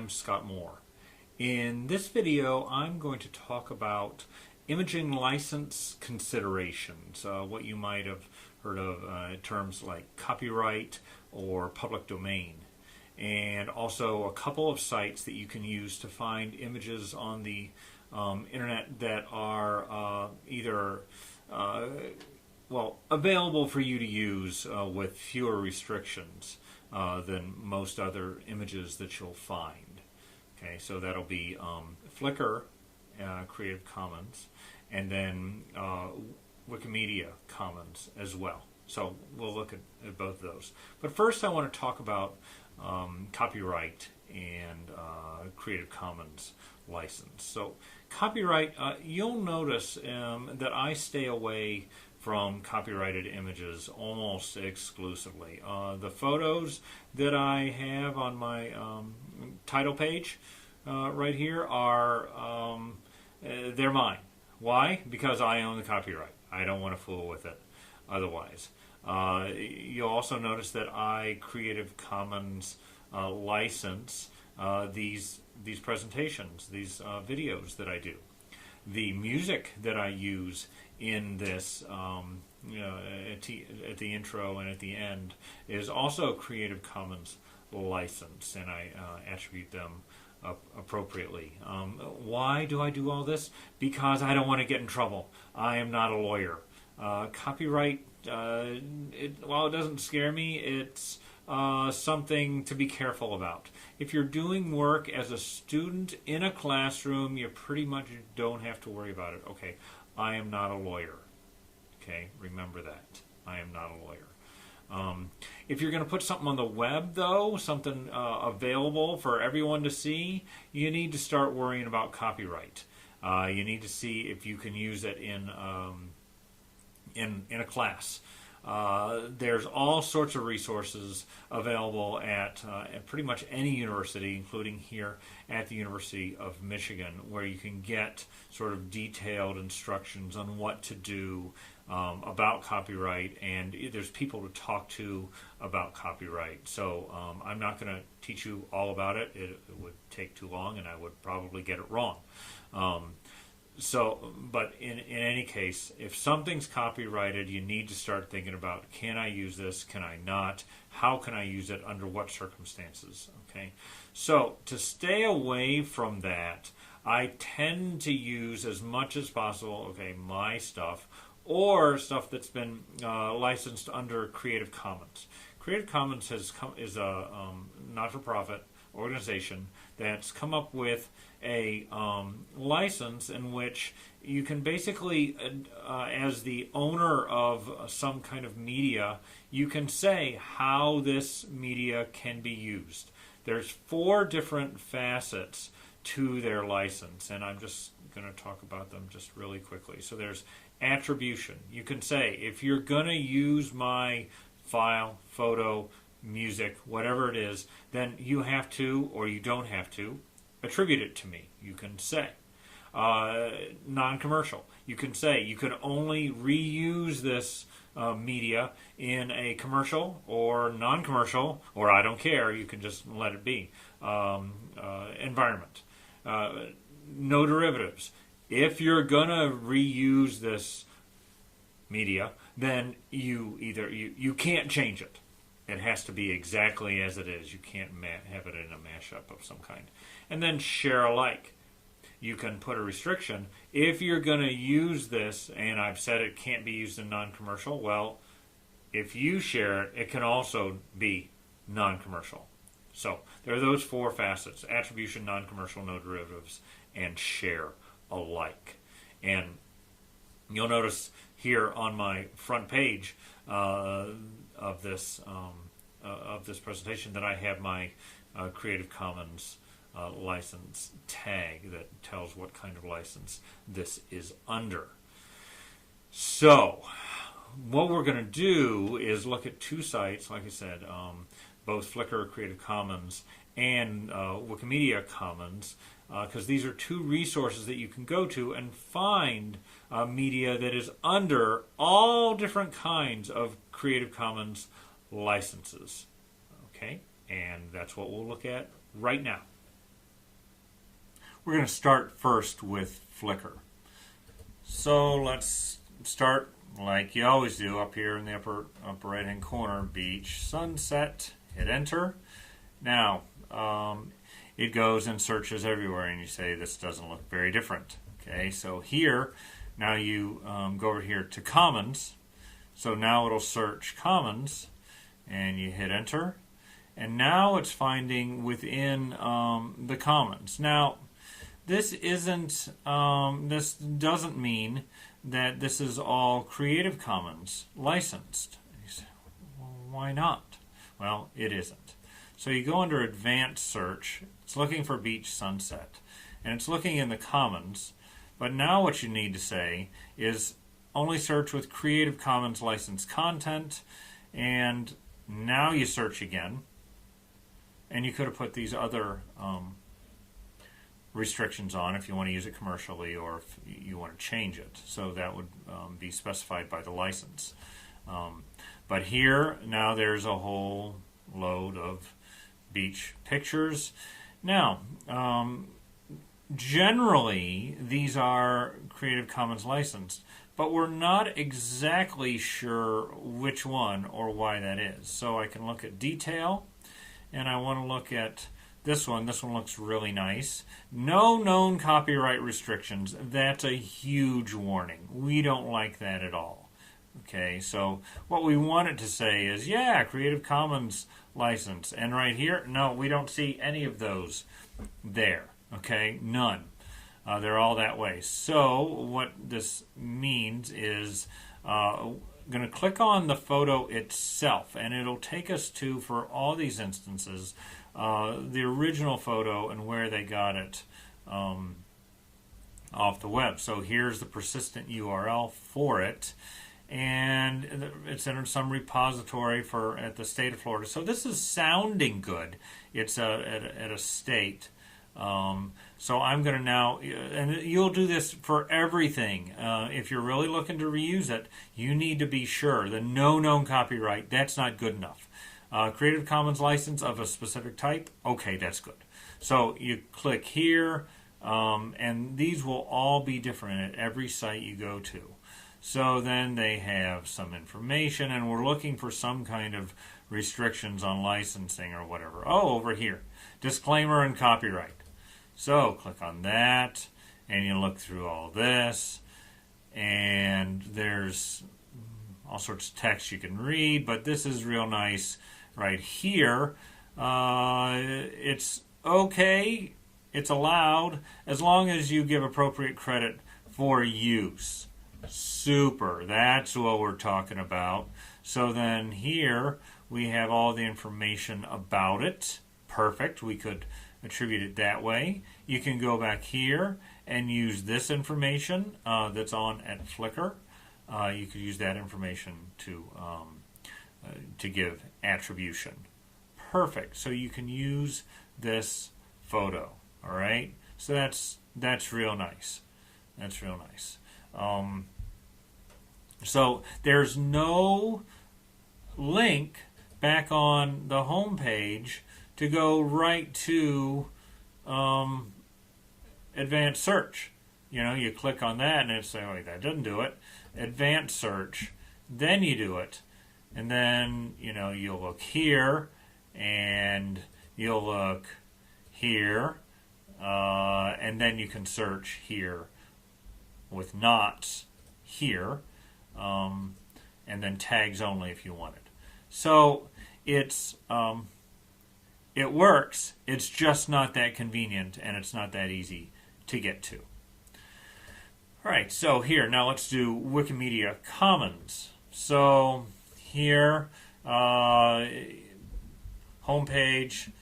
I'm Scott Moore. In this video, I'm going to talk about imaging license considerations, what you might have heard of terms like copyright or public domain, and also a couple of sites that you can use to find images on the internet that are either available for you to use with fewer restrictions than most other images that you'll find. Okay, so that'll be Flickr, Creative Commons, and then Wikimedia Commons as well. So we'll look at both of those. But first I want to talk about copyright and Creative Commons license. So copyright, you'll notice that I stay away from copyrighted images almost exclusively. The photos that I have on my title page right here are they're mine. Why? Because I own the copyright. I don't want to fool with it otherwise. You'll also notice that I Creative Commons license these presentations, these videos that I do. The music that I use in this at the intro and at the end is also Creative Commons license, and I attribute them appropriately. Why do I do all this? Because I don't want to get in trouble. I am not a lawyer. Copyright, while it doesn't scare me, it's something to be careful about. If you're doing work as a student in a classroom, you pretty much don't have to worry about it. Okay, I am not a lawyer. Okay, remember that. I am not a lawyer. If you're going to put something on the web, though, something available for everyone to see, you need to start worrying about copyright. You need to see if you can use it in a class. There's all sorts of resources available at pretty much any university, including here at the University of Michigan, where you can get sort of detailed instructions on what to do about copyright, and there's people to talk to about copyright. So I'm not going to teach you all about it. It would take too long, and I would probably get it wrong. But in any case, if something's copyrighted, you need to start thinking about, can I use this, can I not, how can I use it, under what circumstances, okay? So to stay away from that, I tend to use as much as possible, okay, my stuff, or stuff that's been licensed under Creative Commons. Creative Commons is a not-for-profit organization that's come up with a license in which you can basically, as the owner of some kind of media, you can say how this media can be used. There's 4 different facets to their license, and I'm just going to talk about them just really quickly. So there's attribution. You can say, if you're going to use my file, photo, music, whatever it is, then you have to, or you don't have to, attribute it to me. You can say. Non-commercial. You can say you can only reuse this media in a commercial or non-commercial, or I don't care, you can just let it be, environment. No derivatives. If you're going to reuse this media, then you can't change it. It has to be exactly as it is. You can't have it in a mashup of some kind. And then share alike. You can put a restriction. If you're going to use this, and I've said it can't be used in non-commercial, well, if you share it, it can also be non-commercial. So there are those 4 facets: attribution, non-commercial, no derivatives, and share alike. And you'll notice here on my front page of this presentation that I have my Creative Commons license tag that tells what kind of license this is under. So what we're going to do is look at 2 sites, like I said, both Flickr Creative Commons and Wikimedia Commons, because these are 2 resources that you can go to and find media that is under all different kinds of Creative Commons licenses. Okay, and that's what we'll look at right now. we're going to start first with Flickr. So let's start like you always do up here in the upper right hand corner, beach, sunset, hit enter. Now it goes and searches everywhere, and you say this doesn't look very different. Okay, so here, now you go over here to Commons. So now it'll search Commons, and you hit enter. And now it's finding within the Commons. Now, this isn't, this doesn't mean that this is all Creative Commons licensed. You say, well, why not? Well, it isn't. So you go under Advanced Search. It's looking for Beach Sunset, and it's looking in the Commons. But now what you need to say is only search with Creative Commons licensed content, and now you search again, and you could have put these other restrictions on if you want to use it commercially or if you want to change it. So that would be specified by the license. But here, now there's a whole load of beach pictures. Now, generally, these are Creative Commons licensed, but we're not exactly sure which one or why that is. So I can look at detail, and I want to look at this one. This one looks really nice. No known copyright restrictions. That's a huge warning. We don't like that at all. Okay, so what we want it to say is, yeah, Creative Commons license. And right here, no, we don't see any of those there. Okay, none. They're all that way. So what this means is going to click on the photo itself, and it'll take us to, for all these instances, the original photo and where they got it off the web. So here's the persistent URL for it, and it's in some repository at the state of Florida. So this is sounding good. It's at a state. So I'm going to now, and you'll do this for everything. If you're really looking to reuse it, you need to be sure. The no known copyright, that's not good enough. Creative Commons license of a specific type, okay, that's good. So you click here, and these will all be different at every site you go to. So then they have some information, and we're looking for some kind of restrictions on licensing or whatever. Oh, over here, disclaimer and copyright. So click on that, and you look through all this, and there's all sorts of text you can read, but this is real nice right here. It's okay, it's allowed, as long as you give appropriate credit for use. Super, that's what we're talking about. So then here we have all the information about it. Perfect, we could attribute it that way. You can go back here and use this information that's on at Flickr. You could use that information to give attribution. Perfect. So you can use this photo. All right. So that's real nice. That's real nice. So there's no link back on the home page to go right to advanced search. You know, you click on that and it's like, oh, that doesn't do it. Advanced search, then you do it. And then, you know, you'll look here and you'll look here, and then you can search here with knots here, and then tags only if you want it. So it's it works, it's just not that convenient, and it's not that easy to get to. All right, so here, now let's do Wikimedia Commons. So here, homepage,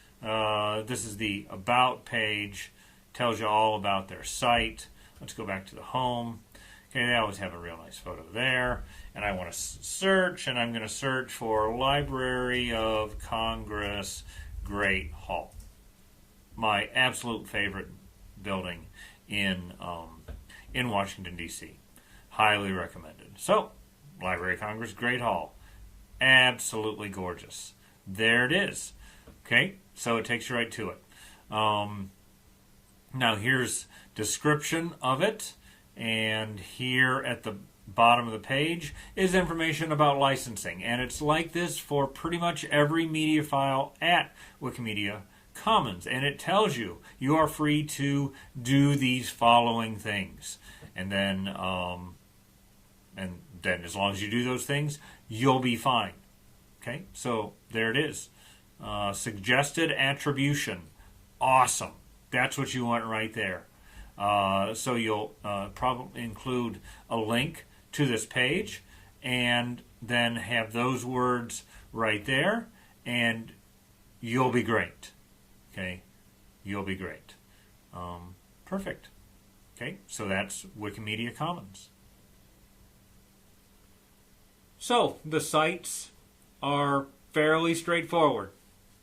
this is the About page, tells you all about their site. Let's go back to the home. Okay, they always have a real nice photo there. And I want to search, and I'm going to search for Library of Congress Great Hall. My absolute favorite building in Washington, D.C. Highly recommended. So, Library of Congress Great Hall. Absolutely gorgeous. There it is. Okay, so it takes you right to it. Now here's description of it, and here at the bottom of the page is information about licensing, and it's like this for pretty much every media file at Wikimedia Commons, and it tells you you are free to do these following things, and then as long as you do those things, you'll be fine. Okay, so there it is. Suggested attribution, awesome. That's what you want right there. So you'll probably include a link to this page, and then have those words right there, and you'll be great. Okay, you'll be great. Perfect. Okay, so that's Wikimedia Commons. So the sites are fairly straightforward.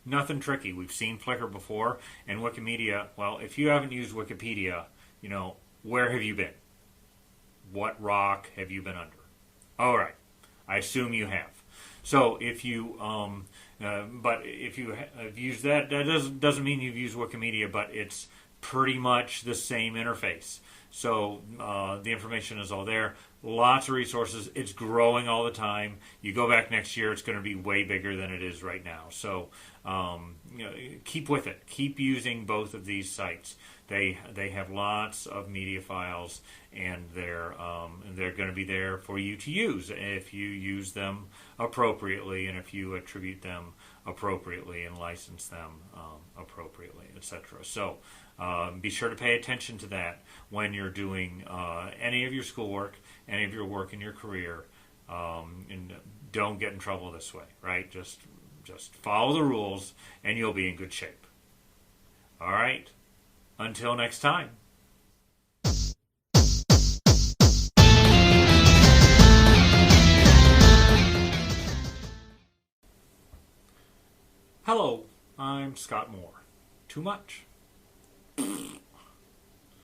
Nothing tricky. We've seen Flickr before, and Wikimedia, well, if you haven't used Wikipedia, where have you been? What rock have you been under? All right, I assume you have. So if you, but if you have used that, that doesn't mean you've used Wikimedia, but it's pretty much the same interface. So the information is all there. Lots of resources. It's growing all the time. You go back next year, it's going to be way bigger than it is right now. So keep with it. Keep using both of these sites. They have lots of media files, and they're going to be there for you to use if you use them appropriately, and if you attribute them appropriately and license them appropriately, etc. So be sure to pay attention to that when you're doing any of your schoolwork, any of your work in your career, and don't get in trouble this way, right? Just follow the rules, and you'll be in good shape. All right. Until next time. Hello, I'm Scott Moore. Too much.